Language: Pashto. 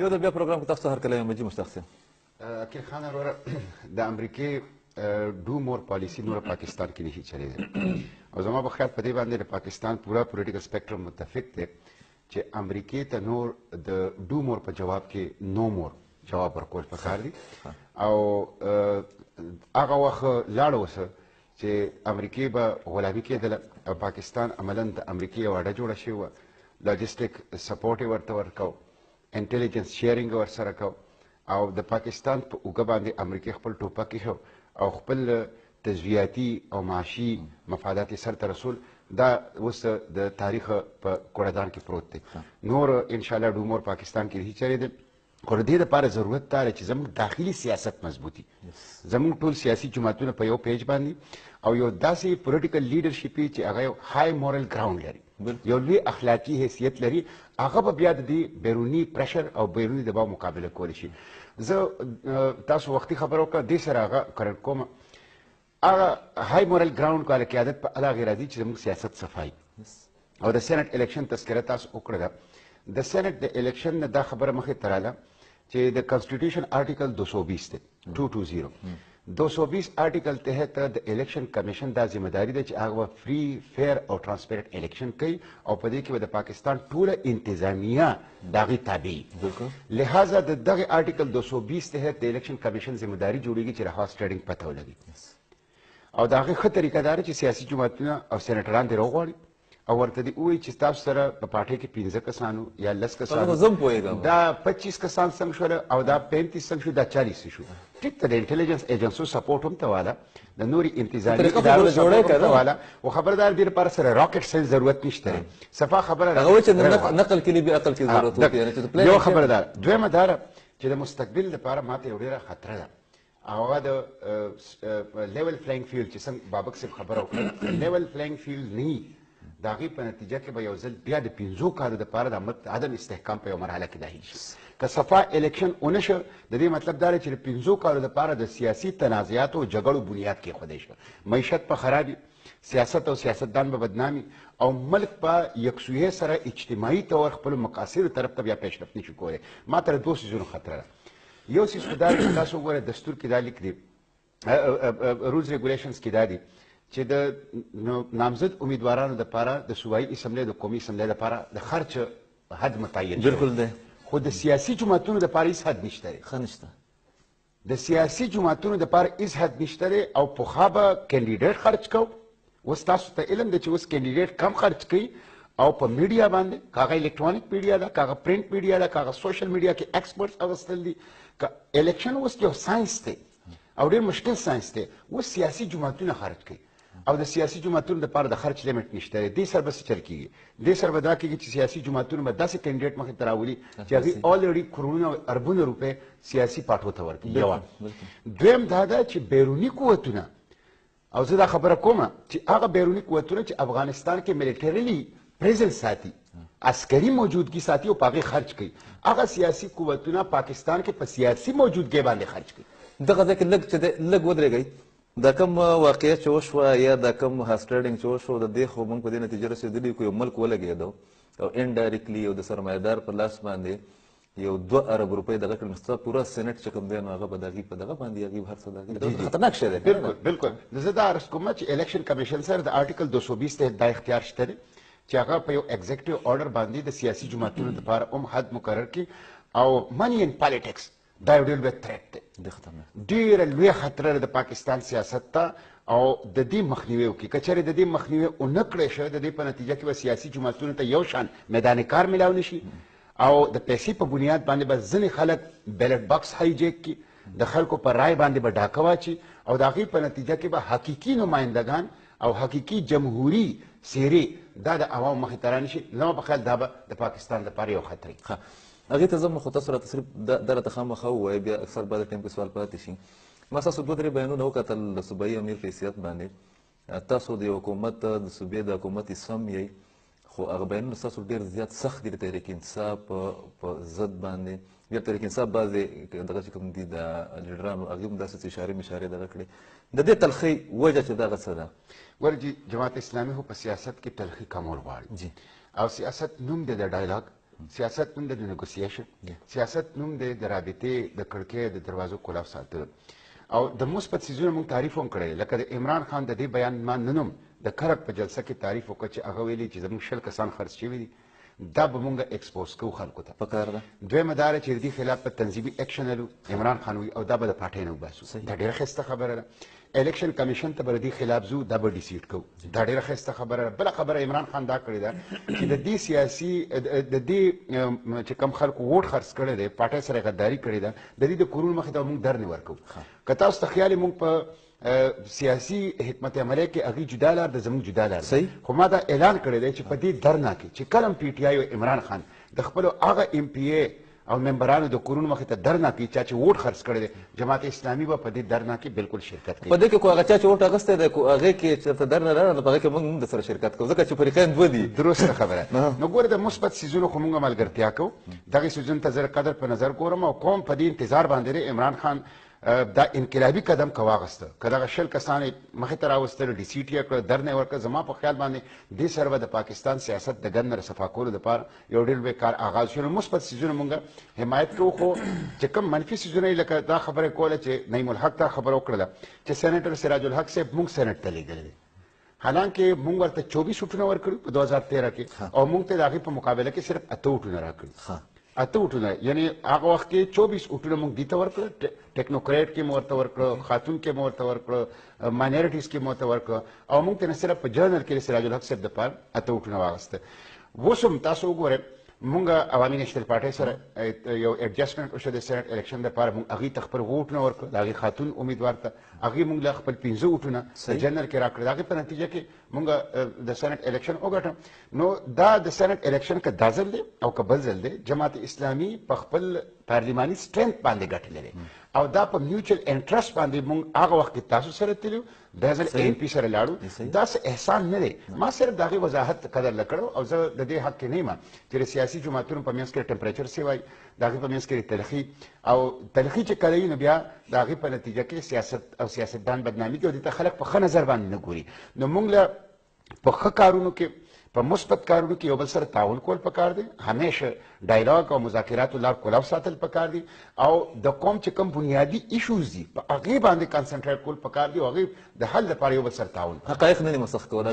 یو د بیا پروګرام کې تاسو ته هرکلی یم مجید مشتاق صاحب. عقیل خان وروره د امریکې ډو مور پالیسي نور پاکستان کې نشي چلېدلی او زما په خیال په دې باندې د پاکستان پوره پولیټیکل سپیکټرم متفق دی چې امریکې ته نور د ډو مور په جواب کې نو مور جواب ورکول پکار دي او هغه وخت لاړ اوسه چې امریکې به غلامي کېدله او پاکستان عملا د امریکې یوه اډه جوړه شوې وه لاجسټیک سپورټ یې ورته ورکو انټیلیجنس شیرینګ ورسره کو او د پاکستان په اوږه باندې امریکې خپل ټوپک ایښو او خپل تجزیاتي او معاشي مفادات یې سرته رسول دا اوس د تاریخ په کوړهدان کې پروت دی نور انشاءالله ډومور پاکستان کې نشي چلېدی خو د دې دپاره ضرورت دا دی چې زموږ داخلي سیاست مضبوطي زموږ ټول سیاسي جماعتونه په یو پیج باندې او یو داسې پولیټیکل لیډرشپ وي چې هغه یو های مورل ګراوند لري یو لوی اخلاقي حیثیت لري هغه به بیا د دې بیروني پرشر او بیروني دباو مقابله کولی شي زه تاسو وختي خبره وکړه دې سره هغه کرنټ کوم هغه های مورل ګراوند کو قیادت په هغې راځي چې زموږ سیاست صفایي او د سینټ الیکشن تذکره تاسو وکړه ده د سینټ د الیکشن نه دا خبره مخې ته راله چې د کنسټیټیوشن آرټیکل 220 دی 220 220 آرټیکل تحت د الیکشن کمیشن دا ذمہداري ده چې هغه فری فیر او ترانسپیرنٹ الیکشن کوي او په دې کې به د پاکستان ټوله انتظامیه د هغې تابع لہذا د دغه آرټیکل 220 تحت د الیکشن کمیشن ذمہداري جوړیږي چې د هاوس ټریډنګ پته ولګي او د هغې ښه طریقه دا ده چې سیاسي جماعتونه او سینټران دې راوغواړي او ورته دې ووایي چې تاسو سره په پارټۍ کې 15 کسانو یا 10 کسانو دا 25 کسان څنګه شول او دا 35 څنګه شو دا 40 شو ټیک ته د انټیلیجنس ایجنسو سپورټ هم ته واله د نورې انتظامي ادارو سپورټ هم ته واله او خبردار دې لپاره سره راکټ ساینس ضرورت نشته دی صفا خبره هغه وایي چې نقل کې بیا عقل کې ضرورت وکړي یو خبردار دویمه دا ده چې د مستقبل لپاره ماته یو ډېره خطره ده هغه د لیول فلاینګ فیلډ چې څنګه بابک صاحب خبره وکړه لیول فلاینګ فیلډ نه د هغې په نتیجه کې به یو ځل بیا د 15 کالو دپاره د عدم استحکام په یو مرحله کې داخل شي که صفا الیکشن ونه شو د دې مطلب دا دی چې د 15 کالو دپاره د سیاسي تنازعاتو او جګړو بنیاد کېښودی شو معیشت په خرابي سیاست او سیاستدان به بدنامي او ملک په یکسویۍ سره اجتماعي طور خپلو مقاصدو طرف ته بیا پیشرفت نشي کولی ما ته د 2 څیزونو خطره ده یو څیز خو دا چې تاسو وګورئ دستور کې دا لیک دی رولز ریګولیشنز کې دا دي چې د نامزد امیدوارانو دپاره د صوبایي اسمبلی د قومي اسمبلی دپاره د خرچ حد متعین بالکل دی خو د سیاسي جماعتونو دپاره هېڅ حد نشته دی ښه نشته د سیاسي جماعتونو دپاره هېڅ حد نشته دی او پخوا به کینډیډیټ خرچ کو اوس تاسو ته علم دی چې اوس کینډیډیټ کم خرچ کوي او په میډیا باندې که هغه الکترونیک میډیا ده که هغه پرنټ میډیا ده که هغه سوشل میډیا کې ایکسپرټس اغوستل دي که الیکشن اوس یو ساینس دی او ډېر مشکل ساینس دی اوس سیاسي جماعتونه خرچ کوي او د سیاسي جماعتونو لپاره د خرچ لیمټ نشته دی دې سره به څه چل کېږي دې سره به دا کېږي چې سیاسي جماعتونو به داسې کینډیډیټ مخې ته راولي چې هغوی الریډي کروڑونه او اربونه روپۍ سیاسي پاټو ته ورکړي یوه دویم دا ده چې بیروني قوتونه او زه دا خبره کومه چې هغه بیروني قوتونه چې افغانستان کې میلیټرلي پریزنس ساتي عسکري موجودګي ساتي او په هغې خرچ کوي هغه سیاسي قوتونه پاکستان کې په سیاسي موجودګۍ باندې خرچ کوي دغه ځای کې لږ چې دی لږ ودرېږئ دا کوم واقعیت چې وشوه یا دا کوم هاوس ټریډنګ چې وشو د دې خو موږ په دې نتیجه رسېدلي که یو ملک ولګېدو او انډایرکټلي یو د سرمایهدار په لاس باندې یو 2 ارب روپۍ دغه کړل نو ستا پوره سینټ چې کوم دی نو هغه به د هغې په دغه باندې هغې هر څه د هغې خطرناک شی دی بالکل بالکل زه دا عرض کوم چې الیکشن کمیشن سره د آرټیکل 220 تحت دا اختیار شته دی چې هغه په یو ایگزیکټیو آرډر باندې د سیاسي جماعتونو دپاره هم حد مقرر کړي او منی ان پالیټکس دا یو ډېر لوی تھریټ دی ډېره لویه خطره د پاکستان سیاست ته او د دې مخنیوی وکړي که چېرې د دې مخنیوی ونه کړی شوی د دې په نتیجه کې به سیاسي جماعتونو ته یو شان میدان کار میلاو نه شي او د پیسې په بنیاد باندې به ځینې خلک بیلټ باکس هایجیک کړي د خلکو په رای باندې به ډاکه واچي او د هغې په نتیجه کې به حقیقي نمایندګان او حقیقي جمهوري څیرې دا د عوامو مخې ته رانشي زما په خیال دا به د پاکستان لپاره یو خطر وي هغې ته زه خو تاسو راته صرف دا راته خامخا ووایئ بیا اکثر بعد ټایم کې سوال پاتې شي ما ستاسو 2-3 بیانونه وکتل د صوبایي امیر په حیثیت باندې تاسو د یو حکومت د صوبې د حکومت سم یئ خو هغه بیانونه ستاسو ډېر زیات سخت دي د تحریک انصاف په ضد باندې بیا تحریک انصاف بعضې دغه چې کوم دي د لیډرانو هغې هم داسې اشارې مشارې دغه کړې د دې تلخۍ وجه چې دغه څه ده ګوره جي جماعت اسلامي خو په سیاست کې تلخي کمول غواړي او سیاست نوم دی د ډایلاګ سیاست نوم د نیګوسییشن، سیاست نوم دی د رابطې د کړکۍ د دروازو کلاف ساتل. او د مثبت څیزونه موږ تعریف هم کړی، لکه د عمران خان د دې بیان ما ننوم د کرک په جلسه کې تعریف وکړ چې هغه ویلي چې زموږ 20 کسان خرڅ شوي دي، دا به مونږ ایکسپوز کوو خلکو ته. پکار ده. دویمه دا چې د دې خلاف په تنظیمي اکشن الو عمران خان وي او دا به د پارټۍ نه وباسو. دا ډېره ښایسته خبره ده. الیکشن کمیشن ته به د دې خلاف ځو، دا به ډیسیډ کوو. دا ډېره ښایسته خبره ده. بله خبره عمران خان دا کړې ده چې د دې سیاسي د دې چې کوم خلکو ووټ خرڅ کړی دی، پارټۍ سره غداري کړې ده، د دې د کورونو مخې ته موږ در نه ورکوو. که تاسو ته خیال موږ په سیاسي حکمت عملی کې هغې جدا لار د زموږ جدا لار ده. خو ما دا اعلان کړی دی چې په دې درنا کې چې کله پی ټي آی او عمران خان د خپلو هغه ایم پی ای او ممبرانو د کورونو مخې ته درنا کوي چا چې ووټ خرڅ کړی دی، جماعت اسلامي به په دې درنا کې بالکل شرکت کوي. په دې کې خو هغه چا چې ووټ اخیستی دی هغې کې چېرته درنه نه ده، په هغې کې موږ هم د سره شرکت کوو ځکه چې فریقین دوه دي. درسته خبره. نو ګوره د مثبت څیزونو خو موږ ملګرتیا کوو، دغې څیزونو ته زه قدر په نظر ګورم او قوم په دې انتظار باندې دی عمران خان دا انقلابي قدم که واغسته، که دغه 20 کسان یې مخې ته راوستل، ډیسیډ یې کړه، در نه یې ورکړه. زما په خیال باندې دې سره به د پاکستان سیاست د ګند نه صفا کولو دپاره یو ډېر لوی کار آغاز شو. نو مثبت څیزونه مونږ حمایت کوو، خو چې کوم منفي څیزونه یې لکه دا خبره کوله چې نعیم الحق ته خبره وکړله چې سینیټر سراج الحق صاحب مونږ سینټ ته لېږلی دی، حالانکه مونږ ورته 24 ووټونه ورکړي په 2013 کې او مونږ ته د هغې په مقابله کې صرف 8 ووټونه راکړي. 8 ووټونه، یعنی هغه وخت کې 24 ووټونه مونږ دې ته ورکړه، ټیکنوکریټ کې مو ورته ورکړه، خاتون کې مو ورته ورکړه، ماینورټیز کې مو ورته ورکړه او مونږ ته نه صرف په جرنل کې سراج الحق صاحب دپاره 8 ووټونه واغسته. اوس هم تاسو وګورئ مونږ عوامي نیشنل پارټۍ سره یو ایډجسټمنټ وشو د سینټ الیکشن دپاره، مونږ هغې ته خپل ووټونه ورکړه، د هغې خاتون امیدوار ته هغې مونږ له خپل 15 ووټونه په جنرل کې راکړه، د هغې په نتیجه کې مونږ د سینټ الیکشن وګټه. نو دا د سینټ الیکشن که دا ځل دی او که بل ځل دی، جماعت اسلامي په خپل پارلیماني سټرینث باندې ګټلی دی او دا په میوچل انټرسټ باندې مونږ هغه وخت کې تاسو سره تللو، دا ځل ایم پي سره لاړو. دا څه احسان نه دی، ما صرف د هغې وضاحت قدر لکړو او زه د دې حق کې نه یم چې د سیاسي جماعتونو په منځ کې ټمپریچر سی وایي، د هغې په منځ کې تلخي او تلخي چې کله وي نو بیا د هغې په نتیجه کې سیاست او سیاستدان بدنامي کوي او دې ته خلک په ښه نظر باندې نه ګوري. نو مونږ له په ښه کارونو کې په مثبت کارونو کې یو بل سره تعاون کول پکار دی، همیشه ډایلاګ او مذاکراتو لار کولاو ساتل پکار دی او د قوم چې کوم بنیادي ایشوز دي په هغې باندې کانسنټریټ کول پکار دی او هغې د حل لپاره یو بل سره تعاون. حقایق نه دي مسخ کول،